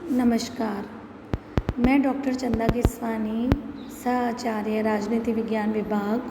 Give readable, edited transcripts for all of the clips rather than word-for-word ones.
नमस्कार। मैं डॉक्टर चंदा केसवानी, सह-आचार्य राजनीति विज्ञान विभाग,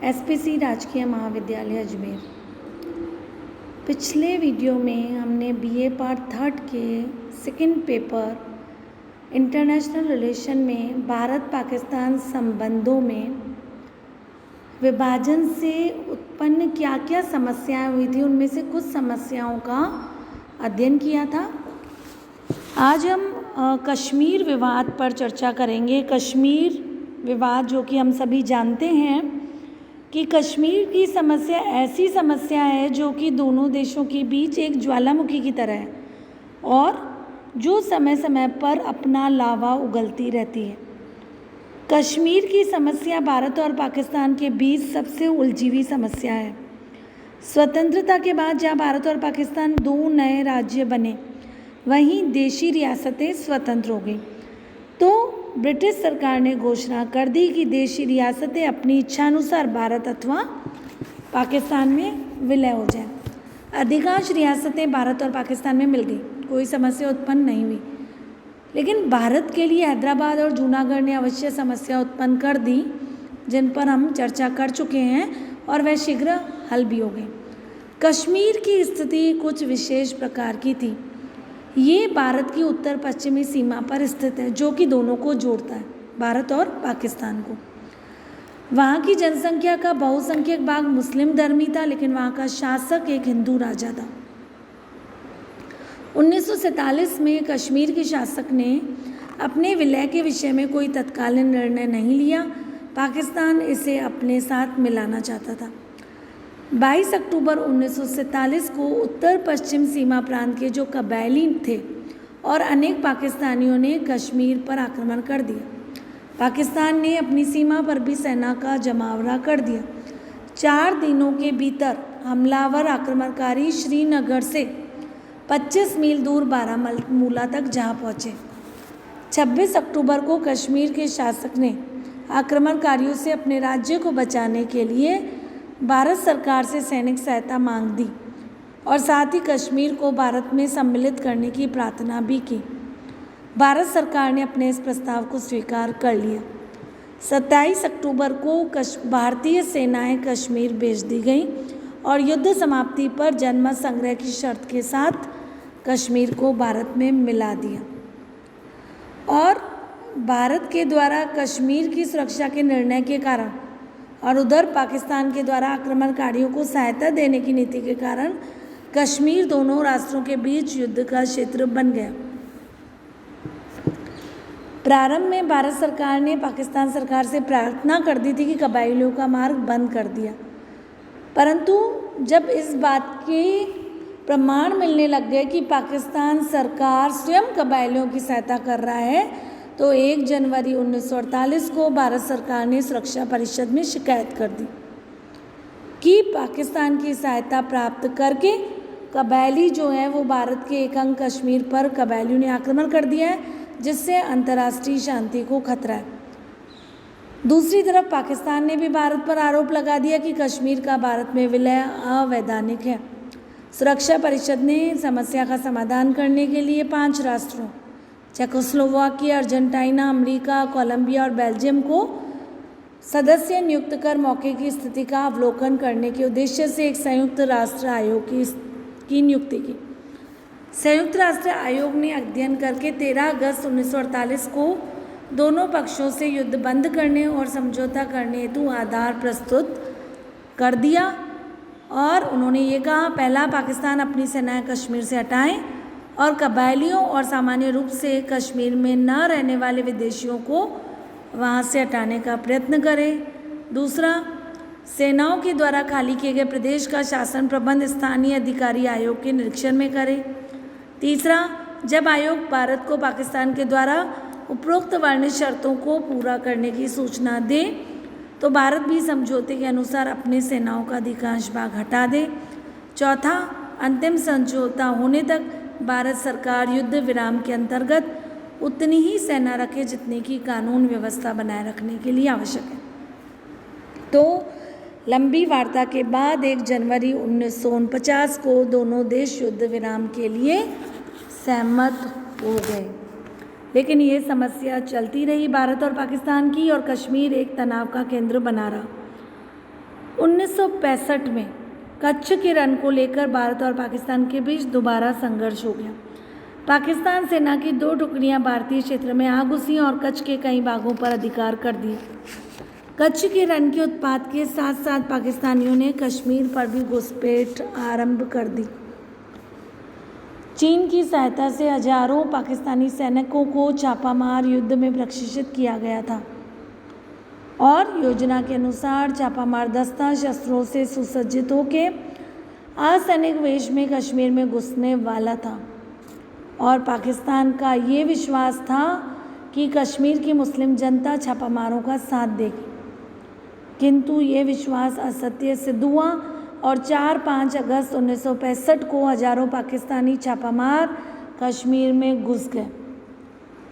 एसपीसी राजकीय महाविद्यालय अजमेर। पिछले वीडियो में हमने बीए पार्ट 3 के सेकंड पेपर इंटरनेशनल रिलेशन में भारत पाकिस्तान संबंधों में विभाजन से उत्पन्न क्या क्या समस्याएं हुई थी, उनमें से कुछ समस्याओं का अध्ययन किया था। आज हम कश्मीर विवाद पर चर्चा करेंगे। कश्मीर विवाद, जो कि हम सभी जानते हैं कि कश्मीर की समस्या ऐसी समस्या है जो कि दोनों देशों के बीच एक ज्वालामुखी की तरह है और जो समय समय पर अपना लावा उगलती रहती है। कश्मीर की समस्या भारत और पाकिस्तान के बीच सबसे उलझी हुई समस्या है। स्वतंत्रता के बाद जहाँ भारत और पाकिस्तान दो नए राज्य बने, वहीं देशी रियासतें स्वतंत्र हो गई, तो ब्रिटिश सरकार ने घोषणा कर दी कि देशी रियासतें अपनी इच्छानुसार भारत अथवा पाकिस्तान में विलय हो जाएं। अधिकांश रियासतें भारत और पाकिस्तान में मिल गई, कोई समस्या उत्पन्न नहीं हुई। लेकिन भारत के लिए हैदराबाद और जूनागढ़ ने अवश्य समस्या उत्पन्न कर दी, जिन पर हम चर्चा कर चुके हैं और वह शीघ्र हल भी हो गई। कश्मीर की स्थिति कुछ विशेष प्रकार की थी। ये भारत की उत्तर पश्चिमी सीमा पर स्थित है, जो कि दोनों को जोड़ता है, भारत और पाकिस्तान को। वहाँ की जनसंख्या का बहुसंख्यक भाग मुस्लिम धर्मी था, लेकिन वहाँ का शासक एक हिंदू राजा था। 1947 में कश्मीर के शासक ने अपने विलय के विषय में कोई तत्कालीन निर्णय नहीं लिया। पाकिस्तान इसे अपने साथ मिलाना चाहता था। 22 अक्टूबर 1947 को उत्तर पश्चिम सीमा प्रांत के जो कबायली थे और अनेक पाकिस्तानियों ने कश्मीर पर आक्रमण कर दिया। पाकिस्तान ने अपनी सीमा पर भी सेना का जमावड़ा कर दिया। 4 दिनों के भीतर हमलावर आक्रमणकारी श्रीनगर से 25 मील दूर बारामूला तक जा पहुँचे। 26 अक्टूबर को कश्मीर के शासक ने आक्रमणकारियों से अपने राज्य को बचाने के लिए भारत सरकार से सैनिक सहायता मांग दी और साथ ही कश्मीर को भारत में सम्मिलित करने की प्रार्थना भी की। भारत सरकार ने अपने इस प्रस्ताव को स्वीकार कर लिया। 27 अक्टूबर को भारतीय सेनाएं कश्मीर भेज दी गई और युद्ध समाप्ति पर जनमत संग्रह की शर्त के साथ कश्मीर को भारत में मिला दिया। और भारत के द्वारा कश्मीर की सुरक्षा के निर्णय के कारण और उधर पाकिस्तान के द्वारा आक्रमणकारियों को सहायता देने की नीति के कारण कश्मीर दोनों राष्ट्रों के बीच युद्ध का क्षेत्र बन गया। प्रारंभ में भारत सरकार ने पाकिस्तान सरकार से प्रार्थना कर दी थी कि कबायलियों का मार्ग बंद कर दिया, परंतु जब इस बात के प्रमाण मिलने लग गए कि पाकिस्तान सरकार स्वयं कबायलियों की सहायता कर रहा है, तो 1 जनवरी 1948 को भारत सरकार ने सुरक्षा परिषद में शिकायत कर दी कि पाकिस्तान की सहायता प्राप्त करके कबायली जो है वो भारत के एक अंग कश्मीर पर कबायलियों ने आक्रमण कर दिया है, जिससे अंतर्राष्ट्रीय शांति को खतरा है। दूसरी तरफ पाकिस्तान ने भी भारत पर आरोप लगा दिया कि कश्मीर का भारत में विलय अवैधानिक है। सुरक्षा परिषद ने समस्या का समाधान करने के लिए 5 राष्ट्रों चेकोस्लोवाकिया, अर्जेंटीना, अमेरिका, कोलंबिया और बेल्जियम को सदस्य नियुक्त कर मौके की स्थिति का अवलोकन करने के उद्देश्य से एक संयुक्त राष्ट्र आयोग की नियुक्ति की। संयुक्त राष्ट्र आयोग ने अध्ययन करके 13 अगस्त 1948 को दोनों पक्षों से युद्ध बंद करने और समझौता करने हेतु आधार प्रस्तुत कर दिया और उन्होंने ये कहा, पहला, पाकिस्तान अपनी सेनाएं कश्मीर से हटाएं और कबायलियों और सामान्य रूप से कश्मीर में न रहने वाले विदेशियों को वहाँ से हटाने का प्रयत्न करें। दूसरा, सेनाओं के द्वारा खाली किए गए प्रदेश का शासन प्रबंध स्थानीय अधिकारी आयोग के निरीक्षण में करें। तीसरा, जब आयोग भारत को पाकिस्तान के द्वारा उपरोक्त वर्णित शर्तों को पूरा करने की सूचना दे, तो भारत भी समझौते के अनुसार अपने सेनाओं का अधिकांश भाग हटा दे। चौथा, अंतिम समझौता होने तक भारत सरकार युद्ध विराम के अंतर्गत उतनी ही सेना रखे जितनी की कानून व्यवस्था बनाए रखने के लिए आवश्यक है। तो लंबी वार्ता के बाद 1 जनवरी 1949 को दोनों देश युद्ध विराम के लिए सहमत हो गए। लेकिन ये समस्या चलती रही भारत और पाकिस्तान की, और कश्मीर एक तनाव का केंद्र बना रहा। 1965 में कच्छ के रण को लेकर भारत और पाकिस्तान के बीच दोबारा संघर्ष हो गया। पाकिस्तान सेना की 2 टुकड़ियां भारतीय क्षेत्र में आ घुसी और कच्छ के कई भागों पर अधिकार कर दिए। कच्छ के रण के उत्पात के साथ साथ पाकिस्तानियों ने कश्मीर पर भी घुसपैठ आरंभ कर दी। चीन की सहायता से हजारों पाकिस्तानी सैनिकों को छापामार युद्ध में प्रशिक्षित किया गया था और योजना के अनुसार छापामार दस्ता शस्त्रों से सुसज्जित होकर असैनिक वेश में कश्मीर में घुसने वाला था, और पाकिस्तान का ये विश्वास था कि कश्मीर की मुस्लिम जनता छापामारों का साथ देगी। किंतु ये विश्वास असत्य सिद्ध हुआ और 4-5 अगस्त 1965 को हजारों पाकिस्तानी छापामार कश्मीर में घुस गए,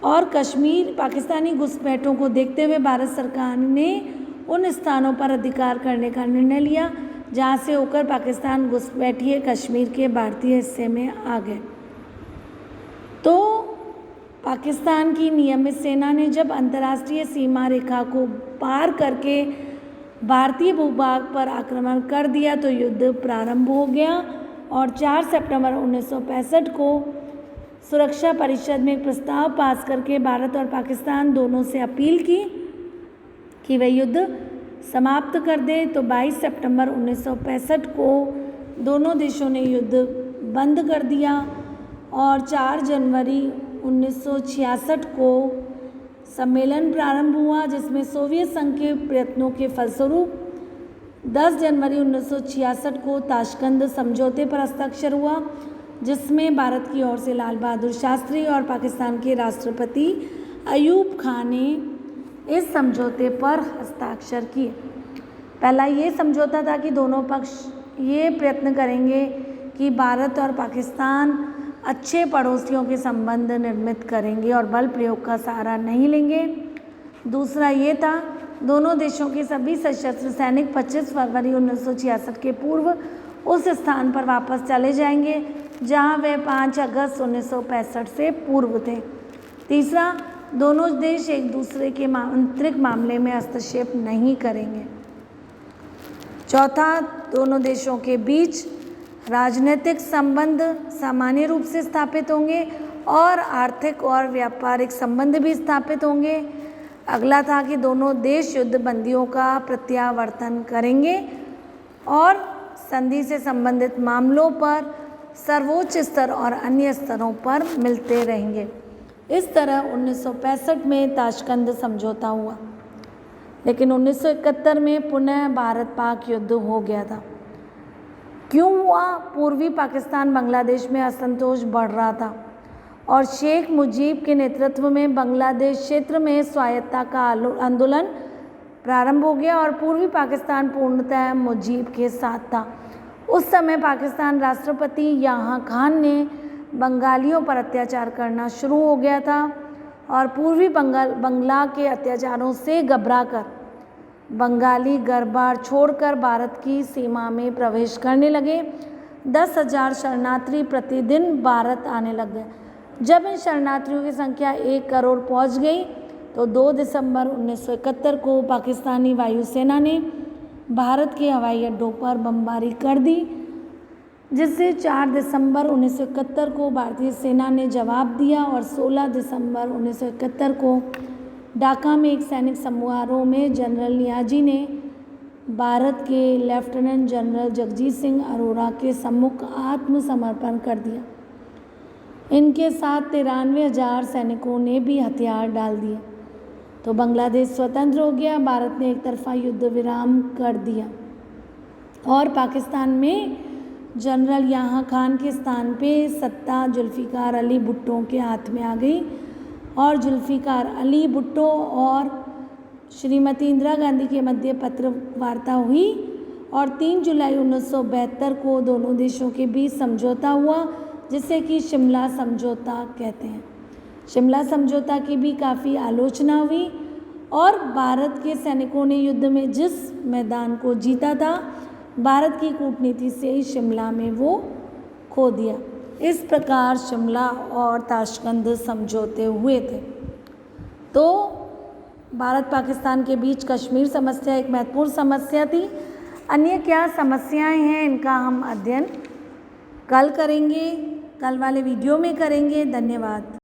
और कश्मीर पाकिस्तानी घुसपैठों को देखते हुए भारत सरकार ने उन स्थानों पर अधिकार करने का निर्णय लिया जहां से होकर पाकिस्तान घुसपैठिए कश्मीर के भारतीय हिस्से में आ गए। तो पाकिस्तान की नियमित सेना ने जब अंतर्राष्ट्रीय सीमा रेखा को पार करके भारतीय भूभाग पर आक्रमण कर दिया तो युद्ध प्रारंभ हो गया, और 4 सितंबर 1965 को सुरक्षा परिषद में एक प्रस्ताव पास करके भारत और पाकिस्तान दोनों से अपील की कि वे युद्ध समाप्त कर दें। तो 22 सितंबर 1965 को दोनों देशों ने युद्ध बंद कर दिया, और 4 जनवरी 1966 को सम्मेलन प्रारंभ हुआ जिसमें सोवियत संघ के प्रयत्नों के फलस्वरूप 10 जनवरी 1966 को ताशकंद समझौते पर हस्ताक्षर हुआ, जिसमें भारत की ओर से लाल बहादुर शास्त्री और पाकिस्तान के राष्ट्रपति अयूब खान ने इस समझौते पर हस्ताक्षर किए। पहला ये समझौता था कि दोनों पक्ष ये प्रयत्न करेंगे कि भारत और पाकिस्तान अच्छे पड़ोसियों के संबंध निर्मित करेंगे और बल प्रयोग का सहारा नहीं लेंगे। दूसरा ये था, दोनों देशों के सभी सशस्त्र सैनिक 25 फरवरी 1966 के पूर्व उस स्थान पर वापस चले जाएंगे जहां वे 5 अगस्त 1965 से पूर्व थे। तीसरा, दोनों देश एक दूसरे के आंतरिक मामले में हस्तक्षेप नहीं करेंगे। चौथा, दोनों देशों के बीच राजनीतिक संबंध सामान्य रूप से स्थापित होंगे और आर्थिक और व्यापारिक संबंध भी स्थापित होंगे। अगला था कि दोनों देश युद्ध बंदियों का प्रत्यावर्तन करेंगे और संधि से संबंधित मामलों पर सर्वोच्च स्तर और अन्य स्तरों पर मिलते रहेंगे। इस तरह 1965 में ताशकंद समझौता हुआ, लेकिन 1971 में पुनः भारत पाक युद्ध हो गया था। क्यों हुआ? पूर्वी पाकिस्तान बांग्लादेश में असंतोष बढ़ रहा था और शेख मुजीब के नेतृत्व में बांग्लादेश क्षेत्र में स्वायत्तता का आंदोलन प्रारंभ हो गया और पूर्वी पाकिस्तान पूर्णतः मुजीब के साथ था। उस समय पाकिस्तान राष्ट्रपति याहिया खान ने बंगालियों पर अत्याचार करना शुरू हो गया था और पूर्वी बंगला के अत्याचारों से घबराकर बंगाली घर बार छोड़कर भारत की सीमा में प्रवेश करने लगे। 10,000 शरणार्थी प्रतिदिन भारत आने लग गए। जब इन शरणार्थियों की संख्या 1 करोड़ पहुंच गई तो 2 दिसंबर 1971 को पाकिस्तानी वायुसेना ने भारत के हवाई अड्डों पर बमबारी कर दी, जिससे 4 दिसंबर 1971 को भारतीय सेना ने जवाब दिया और 16 दिसंबर 1971 को ढाका में एक सैनिक समारोह में जनरल नियाजी ने भारत के लेफ्टिनेंट जनरल जगजीत सिंह अरोड़ा के सम्मुख आत्मसमर्पण कर दिया। इनके साथ 93,000 सैनिकों ने भी हथियार डाल दिए तो बांग्लादेश स्वतंत्र हो गया। भारत ने एक तरफा युद्ध विराम कर दिया और पाकिस्तान में जनरल याहिया खान के स्थान पे सत्ता जुल्फ़िकार अली भुट्टो के हाथ में आ गई और जुल्फ़िकार अली भुट्टो और श्रीमती इंदिरा गांधी के मध्य पत्र वार्ता हुई और 3 जुलाई 1972 को दोनों देशों के बीच समझौता हुआ, जिसे कि शिमला समझौता कहते हैं। शिमला समझौता की भी काफ़ी आलोचना हुई और भारत के सैनिकों ने युद्ध में जिस मैदान को जीता था, भारत की कूटनीति से शिमला में वो खो दिया। इस प्रकार शिमला और ताशकंद समझौते हुए थे। तो भारत पाकिस्तान के बीच कश्मीर समस्या एक महत्वपूर्ण समस्या थी। अन्य क्या समस्याएं हैं इनका हम अध्ययन कल करेंगे, कल वाले वीडियो में करेंगे। धन्यवाद।